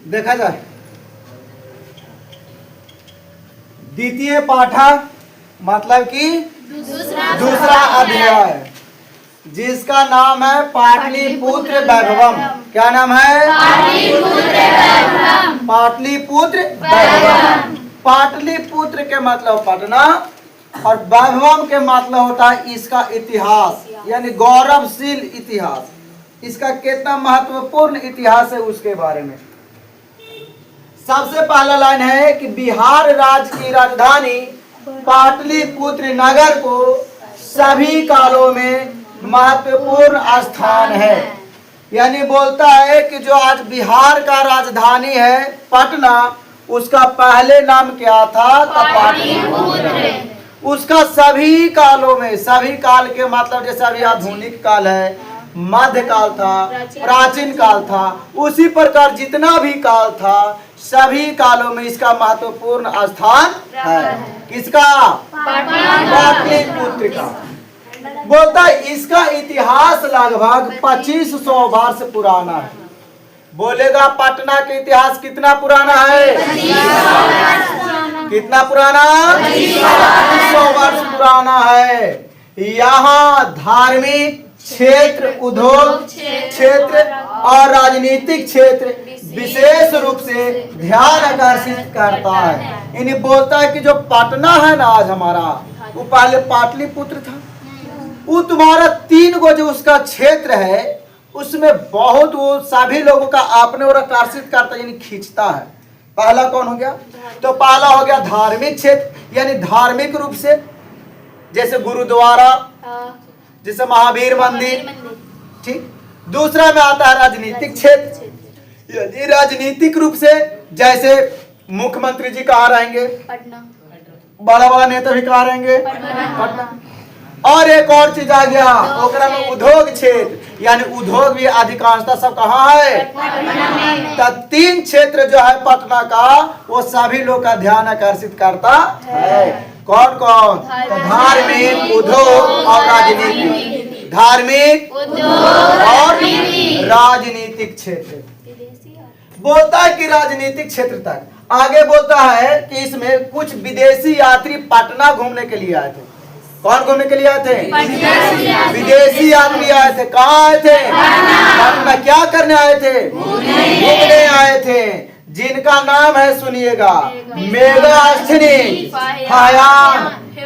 देखा जाए द्वितीय पाठ मतलब कि दूसरा अध्याय जिसका नाम है पाटलिपुत्र वैभवम। क्या नाम है? पाटलिपुत्र वैभवम। पाटलिपुत्र के मतलब पटना और वैभवम के मतलब होता है इसका इतिहास, यानी गौरवशील इतिहास। इसका कितना महत्वपूर्ण इतिहास है उसके बारे में। सबसे पहला लाइन है कि बिहार राज्य की राजधानी पाटलिपुत्र नगर को सभी कालों में महत्वपूर्ण स्थान है। यानी बोलता है कि जो आज बिहार का राजधानी है पटना, उसका पहले नाम क्या था? पाटलिपुत्र। उसका सभी कालों में, सभी काल के मतलब जैसे अभी आधुनिक काल है, मध्य काल था, प्राचीन काल था, उसी प्रकार जितना भी काल था सभी कालों में इसका महत्वपूर्ण स्थान है। किसका? पाटलिपुत्र का। बोलता है इसका इतिहास लगभग 2500 वर्ष पुराना है। बोलेगा पटना का इतिहास कितना पुराना है? कितना पुराना? 2500 वर्ष पुराना है। यहाँ धार्मिक क्षेत्र, उद्योग क्षेत्र और राजनीतिक क्षेत्र विशेष रूप से ध्यान आकर्षित करता है। इन्हें बोलता है कि जो पटना है ना आज हमारा, वो पहले पाटलिपुत्र था। वो तुम्हारा 3 गो जो उसका क्षेत्र है उसमें बहुत वो सभी लोगों का अपने ओर आकर्षित करता है, यानी खींचता है। पहला कौन हो गया? तो पहला हो गया धार्मिक क्षेत्र, यानी धार्मिक रूप से जैसे गुरुद्वारा, जैसे महावीर मंदिर, ठीक। दूसरा में आता है राजनीतिक क्षेत्र, यानी राजनीतिक रूप से जैसे मुख्यमंत्री जी कहाँ रहेंगे? बड़ा बड़ा नेता भी कहाँ रहेंगे? पटना। और एक और चीज आ गया ओकरा में उद्योग क्षेत्र, यानी उद्योग भी अधिकांशता सब कहाँ है? तो 3 क्षेत्र जो है पटना का वो सभी लोग का ध्यान आकर्षित करता है। कौन कौन? तो धार्मिक, उद्योग और राजनीतिक। धार्मिक, उद्योग और राजनीतिक क्षेत्र। बोलता है कि राजनीतिक क्षेत्र तक। आगे बोलता है कि इसमें कुछ विदेशी यात्री पटना घूमने के लिए आए थे। कौन घूमने के लिए आए थे? विदेशी यात्री आए थे। कहाँ आए थे? पटना। क्या करने आए थे? घूमने आए थे। जिनका नाम है सुनिएगा, मेगास्थनीज, हायान,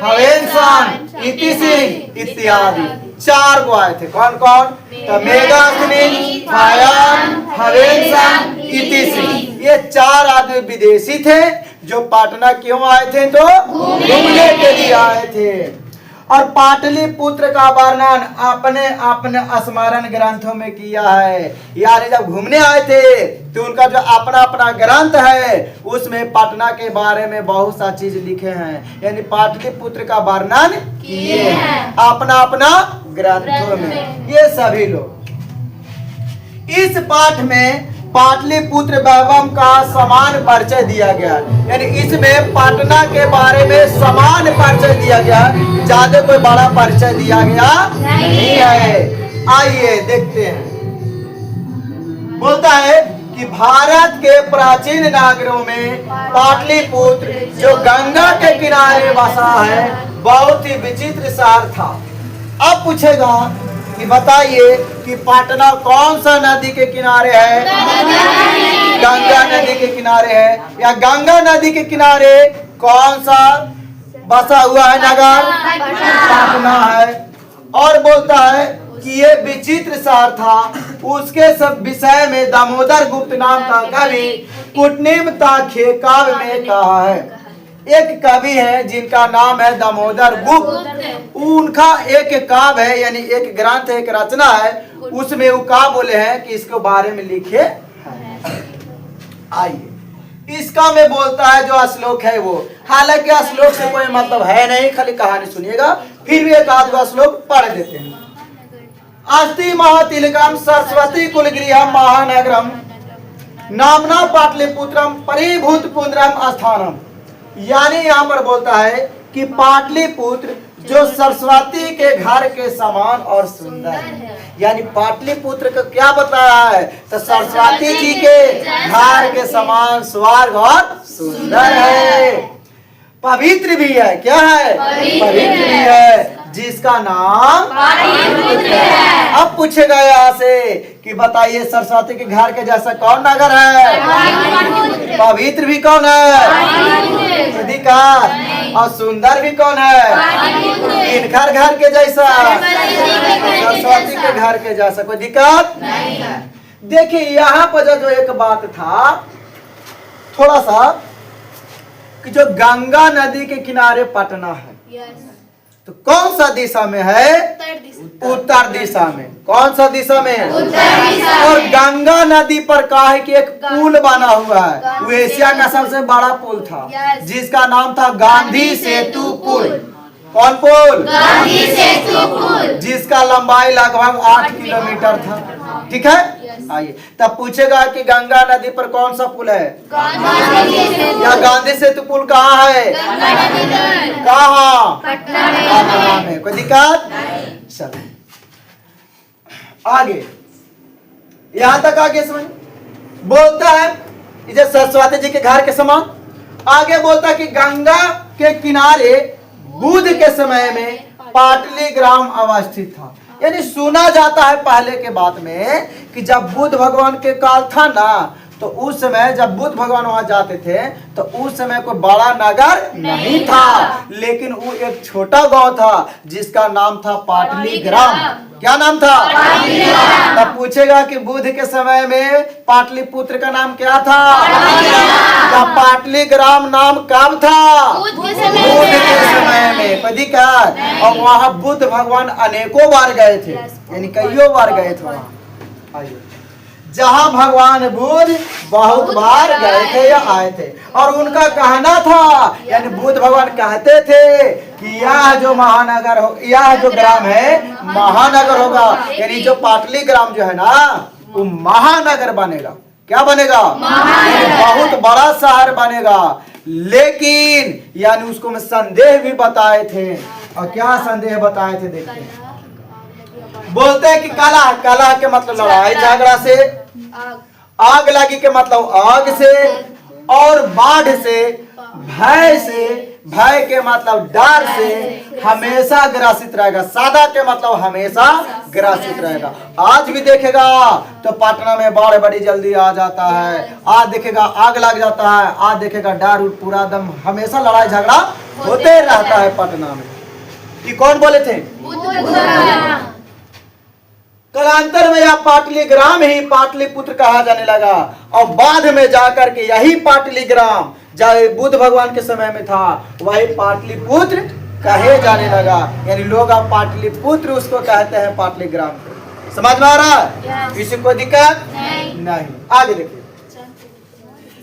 हवेनसान, इतिसिंह इत्यादि। 4 गो आए थे। कौन कौन? तो मेगास्थनीज, हायान, हवेनसान, इतिसिंह। ये 4 आदमी विदेशी थे जो पटना क्यों आए थे? तो घूमने के लिए आए थे। और पाटलिपुत्र का वर्णन अपने अपने स्मरण ग्रंथों में किया है। यानी जब घूमने आए थे तो उनका जो अपना अपना ग्रंथ है उसमें पटना के बारे में बहुत सा चीज लिखे हैं, यानी पाटलिपुत्र का वर्णन किए हैं अपना अपना ग्रंथों में ये सभी लोग। इस पाठ में पाटलिपुत्र वैभवम का समान परिचय दिया गया, यानी इसमें पटना के बारे में समान परिचय दिया गया, ज्यादा कोई बड़ा परिचय दिया गया नहीं है। आइए देखते हैं। बोलता है कि भारत के प्राचीन नगरों में पाटलिपुत्र जो गंगा के किनारे बसा है बहुत ही विचित्र शहर था। अब पूछेगा कि बताइए कि पटना कौन सा नदी के किनारे है? गंगा नदी के किनारे है। या गंगा नदी के किनारे कौन सा बसा हुआ है नगर? पटना है। और बोलता है कि ये विचित्र शहर था। उसके सब विषय में दामोदर गुप्त नाम का कवि कुटनिमताख्य काव्य में कहा है। एक कवि है जिनका नाम है दामोदर गुप्त। उनका एक काव्य है, यानी एक ग्रंथ है, एक रचना है, उसमें वो का बोले हैं कि इसके बारे में लिखे। आइए इसका में बोलता है जो श्लोक है वो, हालांकि श्लोक से कोई मतलब है नहीं, खाली कहानी सुनिएगा, फिर भी एक आध श्लोक पढ़ देते हैं। अस्ति महातिलकम सरस्वती कुलगृहम महानगरम नामना पाटलिपुत्रम परिभूत पुंद्रम स्थानम। यानी यहाँ पर बोलता है कि पाटलिपुत्र जो सरस्वती के घर के समान और सुंदर है। यानी पाटलिपुत्र को क्या बताया है? तो सरस्वती जी के घर के समान स्वर्ग और सुंदर है, पवित्र भी है। क्या है? पवित्र भी है, जिसका नाम पाटलिपुत्र है। अब पूछेगा यहाँ से कि बताइए सरस्वती के घर के जैसा कौन नगर है? पवित्र भी कौन है? अधिकार और सुंदर भी कौन है? इनकर घर के जैसा, सरस्वती के घर के जैसा। कोई दिक्कत नहीं है। देखिए यहाँ पर जो एक बात था थोड़ा सा कि जो गंगा नदी के किनारे पटना है, तो कौन सा दिशा में है? उत्तर दिशा में। कौन सा दिशा में? उत्तर दिशा। और गंगा नदी पर का है कि एक पुल बना हुआ है, वो एशिया का सबसे बड़ा पुल था, जिसका नाम था गांधी सेतु पुल। कौन पुल? गांधी सेतु पुल, जिसका लंबाई लगभग 8 किलोमीटर था। ठीक है, आइए तब पूछेगा कि गंगा नदी पर कौन सा पुल है? या गांधी सेतु पुल कहाँ है? कहाँ? पटना में। कोई दिक्कत? चलो आगे, यहाँ तक आगे समझ। बोलता है इधर सरस्वती जी के घर के समान। आगे बोलता है कि गंगा के किनारे बुध के समय में पाटलिग्राम अवस्थित था। यानी सुना जाता है पहले के बात में कि जब बुद्ध भगवान के काल था ना, तो उस समय जब बुद्ध भगवान वहां जाते थे तो उस समय कोई बड़ा नगर नहीं था, लेकिन वो एक छोटा गांव था जिसका नाम था पाटलिग्राम। क्या नाम था? तब पूछेगा कि बुद्ध के समय में पाटलिपुत्र का नाम क्या था? तब पाटलिग्राम नाम कब था? बुद्ध के समय में। कोई दिक्कत? और वहाँ बुद्ध भगवान अनेकों बार गए थे, यानी कईयों बार गए थे वहाँ। आइए, जहाँ भगवान बुद्ध बहुत बार गए थे या आए थे, और उनका कहना था, यानी बुद्ध भगवान कहते थे कि यह जो महानगर हो, यह जो ग्राम है महानगर होगा। यानी जो पाटलिग्राम जो है ना वो महानगर बनेगा। क्या बनेगा? बहुत बड़ा शहर बनेगा। लेकिन यानी उसको में संदेह भी बताए थे। और क्या संदेह बताए थे? देखिए, बोलते हैं कि कलह, कलह के मतलब लड़ाई झगड़ा से, आग लगी के मतलब आग से, और बाढ़ से, भय के मतलब डर से हमेशा ग्रसित रहेगा। सादा के मतलब हमेशा ग्रसित रहेगा। आज भी देखेगा तो पटना में बाढ़ बड़ी जल्दी आ जाता है, आज देखेगा आग लग जाता है, आज देखेगा डर पूरा दम, हमेशा लड़ाई झगड़ा होते रहता है पटना में। ये कौन बोले थे? कालांतर में यह पाटलिग्राम ही पाटलिपुत्र कहा जाने लगा, और बाद में जाकर के यही पाटलिग्राम जब बुद्ध भगवान के समय में था वही पाटलिपुत्र कहे जाने लगा। यानी लोग अब पाटलिपुत्र उसको कहते हैं पाटलिग्राम को। समझ में आ रहा है? किसी को दिक्कत नहीं। आगे देखिए,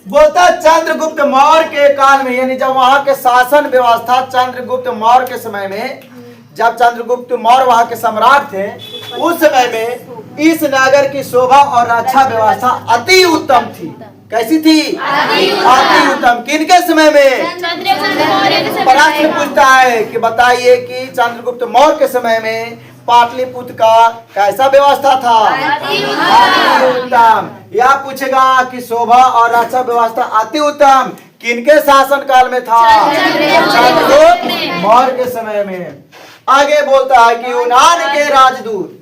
बोलता चंद्रगुप्त मौर्य के काल में, यानी जब वहां के शासन व्यवस्था चंद्रगुप्त मौर्य के समय में, जब चंद्रगुप्त मौर्य वहां के सम्राट थे, उस समय में इस नगर की शोभा और रक्षा व्यवस्था अति उत्तम थी। कैसी थी? अति उत्तम। किनके समय में? प्रश्न पूछता है कि बताइए कि चंद्रगुप्त मौर्य के समय में पाटलिपुत्र का कैसा व्यवस्था था? अति उत्तम। यह पूछेगा कि शोभा और रक्षा व्यवस्था अति उत्तम किनके शासन काल में था? चंद्रगुप्त मौर्य के समय में। आगे बोलता है कि यूनान के राजदूत,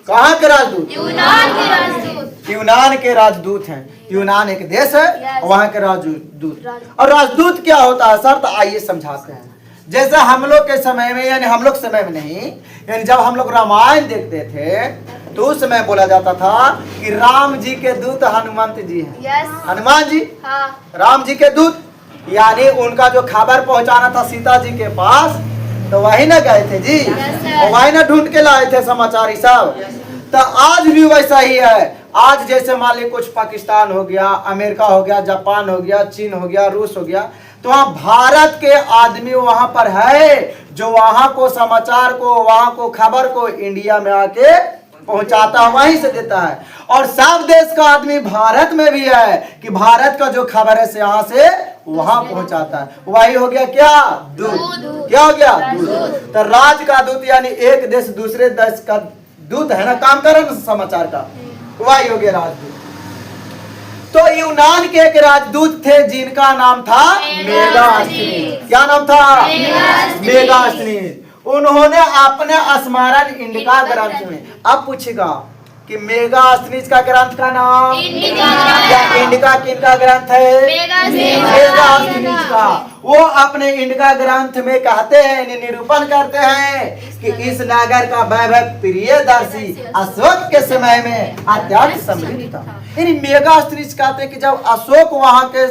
कहाँ के राजदूत? यूनान के राजदूत। यूनान के राजदूत हैं। यूनान एक देश है, वहाँ के राजदूत। और राजदूत क्या होता है सर? तो आइए समझाते हैं। जैसे हम लोग के समय में, यानी हम लोग समय में नहीं, यानी जब हम लोग रामायण देखते थे तो उस समय बोला जाता था कि राम जी के दूत हनुमंत जी हैं। हनुमान जी राम जी के दूत, यानी उनका जो खबर पहुंचाना था सीता जी के पास, तो वही ना गए थे जी, और वही ना ढूंढ के लाए थे समाचार सब। तो आज भी वैसा ही है। आज जैसे मान ली कुछ पाकिस्तान हो गया, अमेरिका हो गया, जापान हो गया, चीन हो गया, रूस हो गया, तो वहाँ भारत के आदमी वहां पर है जो वहां को समाचार को, वहां को खबर को इंडिया में आके पहुंचाता है, वहीं से देता है। और सब देश का आदमी भारत में भी है कि भारत का जो खबर है से यहाँ से वहां पहुंचाता है। वही हो गया क्या? दूत। क्या हो गया? दूत। तो राज का दूत यानी एक देश दूसरे देश का दूत है ना, काम कर रहा समाचार का, वही हो गया राजदूत। तो यूनान के एक राजदूत थे जिनका नाम था मेगास्थनीज। क्या नाम था? मेगास्थनीज। उन्होंने अपने स्मरण इंडिका ग्रंथ में, अब पूछेगा कि मेगास्थनीज का ग्रंथ का नाम या इंडिका किनका ग्रंथ है? मेगास्थनीज का। वो अपने इंडिका ग्रंथ में कहते हैं, निरूपण करते हैं कि इस नगर का वैभव प्रियदर्शी अशोक के समय में अत्यंत समृद्ध था। यानी मेगास्थनीज कहते हैं कि जब अशोक वहां के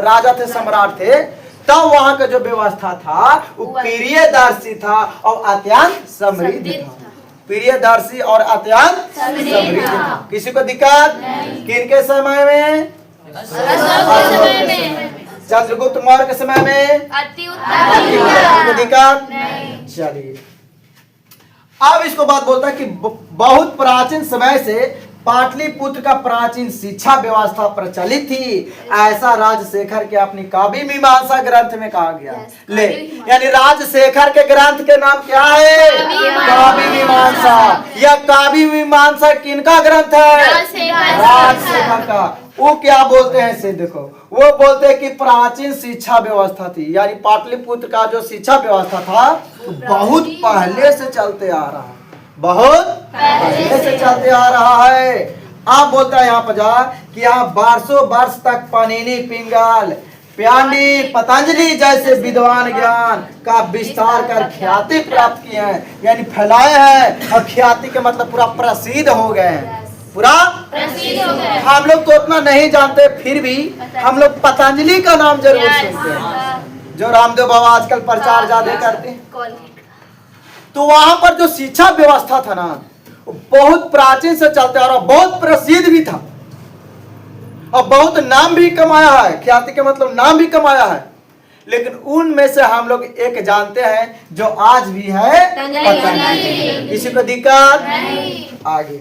राजा थे, सम्राट थे, तब वहां का जो व्यवस्था था वो प्रियदर्शी था और अत्यंत समृद्ध था। प्रियदर्शी और अत्यंत समृद्ध था। किसी को दिक्कत? किनके समय में? चंद्रगुप्त मौर्य के समय में दिक्कत। चलिए अब इसको बात बोलता है कि बहुत प्राचीन समय से पाटलिपुत्र का प्राचीन शिक्षा व्यवस्था प्रचलित थी, ऐसा राजशेखर के अपनी काव्य मीमांसा ग्रंथ में कहा गया। ले यानी राजशेखर के ग्रंथ के नाम क्या है? काव्य मीमांसा। यह काव्य मीमांसा किनका ग्रंथ है? राजशेखर का। वो क्या बोलते हैं से देखो, वो बोलते हैं कि प्राचीन शिक्षा व्यवस्था थी, यानी पाटलिपुत्र का जो शिक्षा व्यवस्था था बहुत पहले से चलते आ रहा है, बहुत पहले से चलते आ रहा है। आप बोलता है यहाँ पर जा कि यहाँ बारसों वर्ष तक पाणिनि, पिंगल, प्यानी, पतंजलि जैसे विद्वान ज्ञान का विस्तार कर ख्याति प्राप्त किए हैं, यानी फैलाए हैं, और ख्याति के मतलब पूरा प्रसिद्ध हो गए हैं, पूरा प्रसिद्ध हो गए। हम लोग तो उतना नहीं जानते, फिर भी हम लोग पतंजलि का नाम जरूर सुनते हैं, जो रामदेव बाबा आजकल प्रचार ज्यादा करते हैं। तो वहां पर जो शिक्षा व्यवस्था था ना, बहुत प्राचीन से चलते आ रहा, बहुत प्रसिद्ध भी था और बहुत नाम भी कमाया है, ख्याति के मतलब नाम भी कमाया है। लेकिन उनमें से हम लोग एक जानते हैं जो आज भी है पतंजलि। किसी को दिक्कत? आगे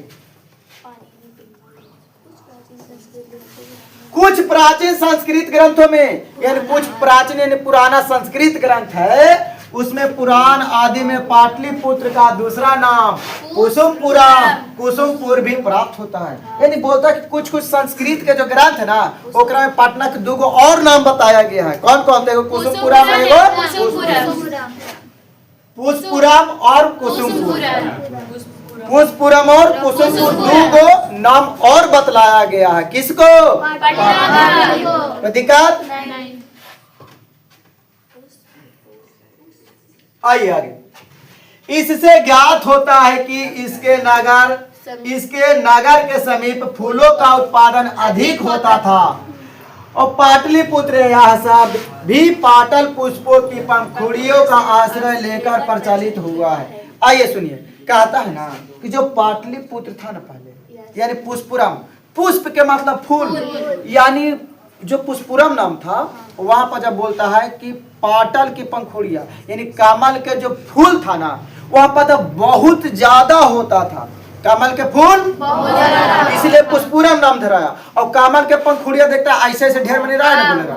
कुछ प्राचीन संस्कृत ग्रंथों में, यानी कुछ प्राचीन यानी पुराना संस्कृत ग्रंथ है, उसमें पुराण आदि में पाटलिपुत्र का दूसरा नाम कुसुमपुर भी प्राप्त होता है। यानी बोलता है कि कुछ कुछ संस्कृत के जो ग्रंथ है ना, ओकरा में पटना के दो और नाम बताया गया है। कौन कौन थे? कुसुमपुरम पुष्पुरम और कुसुमपुर। पुष्पुरम और कुसुमपुर दो नाम और बतलाया गया है। किसको? दिक्कत? आइए आगे। इससे ज्ञात होता है कि इसके नगर के समीप फूलों का उत्पादन अधिक होता था और पाटलिपुत्र यह सब भी पाटल पुष्पों की पंखुड़ियों का आश्रय लेकर प्रचलित हुआ है। आइए सुनिए, कहता है ना कि जो पाटलिपुत्र था ना पहले, यानी पुष्पुरम, पुष्प के मतलब फूल, यानी जो पुष्पुरम नाम था, वहां पर जब बोलता है कि पाटल की पंखुड़िया यानी कमल के जो फूल था ना, वहां पर तो बहुत ज्यादा होता था, कमल के फूल, इसलिए पुष्पुरम नाम धराया। और कमल के पंखुड़िया देखता है ऐसे ऐसे ढेर में नहीं रहा है ना, बोलेगा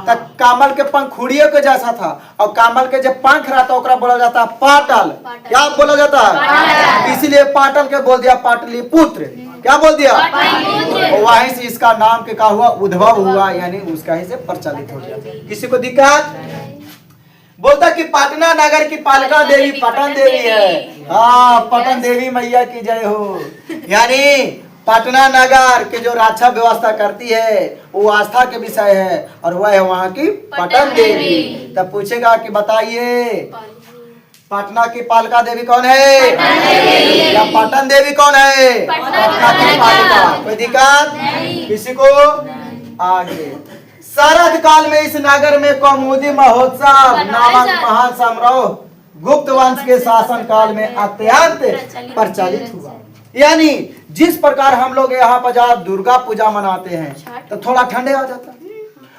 तो कमल के पंखुड़ियों के जैसा था, और कमल के जब पंख रहता ओकरा बोला जाता है पाटल। क्या बोला जाता है? इसीलिए पाटल के बोल दिया पाटलिपुत्र। क्या बोल दिया? वहीं से इसका नाम के का हुआ, उद्भव हुआ, यानी उसका ही से प्रचलित हो गया। किसी को दिक्कत? बोलता कि पटना नगर की पालिका देवी पटन देवी है। हाँ, पटन देवी मैया की जय हो। यानी पटना नगर के जो रक्षा व्यवस्था करती है वो आस्था के विषय है, और वह है वहाँ की पटन देवी। तब पूछेगा कि बताइए पटना की पालिका देवी कौन है? या पटन देवी कौन है? पटना की पालिका। कोई दिक्कत? किसी को? आगे शरद काल में इस नगर में कौमुदी महोत्सव नामक महासमारोह गुप्त वंश के शासन काल में अत्यंत प्रचलित हुआ। यानी जिस प्रकार हम लोग यहाँ पर जब दुर्गा पूजा मनाते हैं तो थोड़ा ठंडे आ जाता है,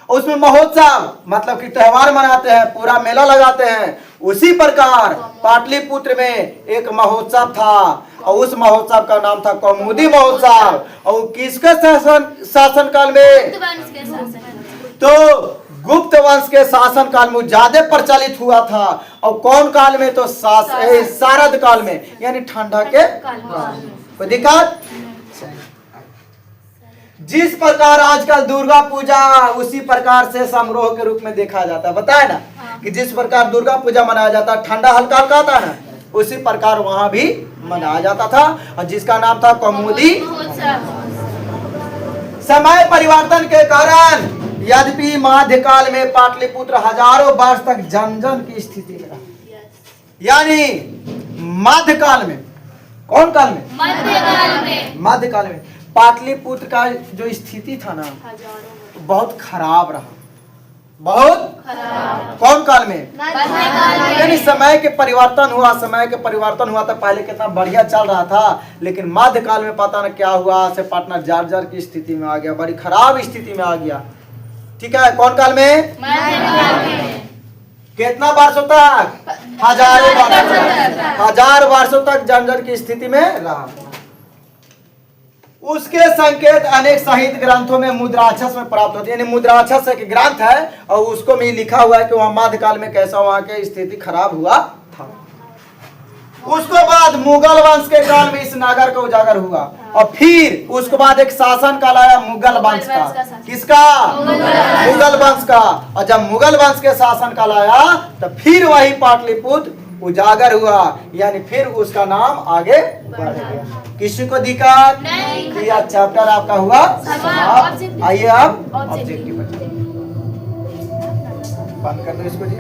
उसमें महोत्सव मतलब कि त्योहार मनाते हैं, पूरा मेला लगाते हैं, उसी प्रकार पाटलिपुत्र में एक महोत्सव था और उस महोत्सव का नाम था कौमुदी महोत्सव। और किसके शासन काल में? तो गुप्त वंश के शासन काल में ज्यादा प्रचलित हुआ था। और कौन काल में? तो शारद काल में, यानी ठंडा के कोई दिक्कत। जिस प्रकार आजकल दुर्गा पूजा उसी प्रकार से समारोह के रूप में देखा जाता है, बताए ना कि जिस प्रकार दुर्गा पूजा मनाया जाता है, ठंडा हल्का हल्का आता है ना, उसी प्रकार वहां भी मनाया जाता था, और जिसका नाम था कौमुदी। समय परिवर्तन के कारण यद्यपि मध्यकाल में पाटलिपुत्र हजारों वर्ष तक जंजन की स्थिति में रहा, यानी मध्यकाल में, कौन काल में? मध्यकाल में पाटलिपुत्र का जो स्थिति था ना बहुत खराब रहा, बहुत खराब। कौन काल में? यानी समय के परिवर्तन हुआ, समय के परिवर्तन हुआ तो पहले कितना बढ़िया चल रहा था, लेकिन मध्यकाल में पता न क्या हुआ, से पाटना जर्जर की स्थिति में आ गया, बड़ी खराब स्थिति में आ गया। ठीक है, कौन काल में? कितना वर्षों तक? हजारों वर्षों तक, 1000 वर्षों तक जर्जर की स्थिति में रहा। उसके संकेत अनेक साहित्य ग्रंथों में मुद्राक्षर में प्राप्त होते हैं, यानी मुद्राक्षर एक ग्रंथ है और उसको में लिखा हुआ है कि वहां मध्यकाल में कैसा वहां की स्थिति खराब हुआ था। उसके बाद मुगल वंश के काल में इस नगर का उजागर हुआ, और फिर उसके बाद एक शासन काल आया मुगल वंश का। किसका? मुगल वंश का। और जब मुगल वंश के शासन काल आया तो फिर वही पाटलिपुत्र उजागर हुआ, यानी फिर उसका नाम आगे बढ़ गया। किसी को दिक्कत नहीं? यह चैप्टर आपका हुआ समाप्त। आइए अब ऑब्जेक्टिव बंद कर दो इसको जी।